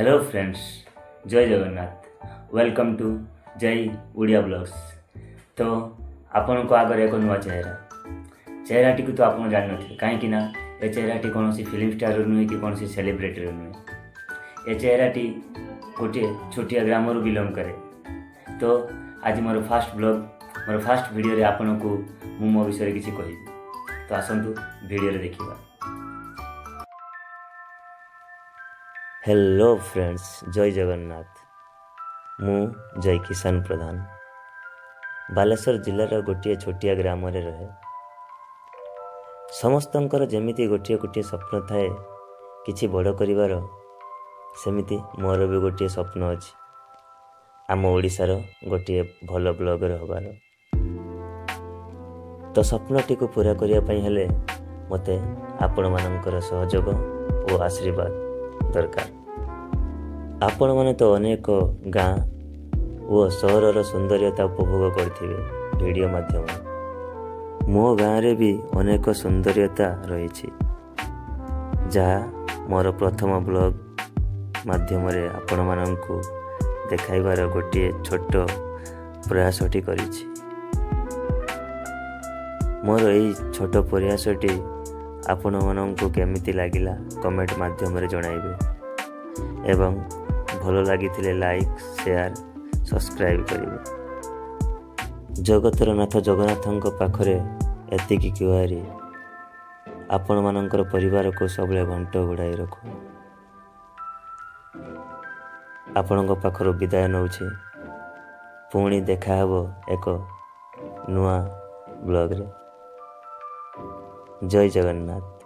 Hello friends, जय Jagannath. Welcome to जय Odia blogs. तो आपण को आगे एक नुआ चेहराटी को तो आप जान थे कहीं ये चेहराटी कौन सी फिल्म स्टार नुहे कि कौन सी सेलिब्रिटी नुहे। ये चेहराटी गोटे छोटिया ग्राम बिलंग करे। तो आज मोर फास्ट ब्लॉग मोर फास्ट वीडियो रे आपण को मो विषय किसी कहि। तो आसतु वीडियो देखिबा। हेलो फ्रेंड्स, जय जगन्नाथ। मु जय किसान प्रधान बालेश्वर जिलार गोटे छोटिया ग्राम रे रहे। समस्तंकर जेमिति गोटे गोटे स्वप्न थाए किछि बड़ करिवार, सेमिति मोर भी गोटे स्वप्न अछि आम ओडिशार गोटे भल ब्लॉगर होबार। तो स्वप्नटी को पूरा करिया पई हेले मते आपण मानकर सहयोग और आशीर्वाद दरकार। आपण माने तो अनेक गाँ और सहरर सौंदर्यता उपभोग करथिबे वीडियो माध्यम। मो गाँ रे भी अनेक सौंदर्यता रही जहाँ मोर प्रथम ब्लॉग माध्यम रे आपण माननकु देखाइबार गोटे छोट प्रयासटी करिछि। मोर एई छोट प्रयासटी आपण माननकु केमिति लागिला कमेंट माध्यम रे जणाइबे एवं भल लगी लाइक शेयर सब्सक्राइब करेंगे। जगतर नाथ जगन्नाथ पाखरे एतिकी गुहारी, आपण मानकर परिवार को सब घंट घोड़ाई रखु। आपण पाखर विदाय नौचे, पुणी देखा हबो एक नुआ ब्लॉग रे। जय जगन्नाथ।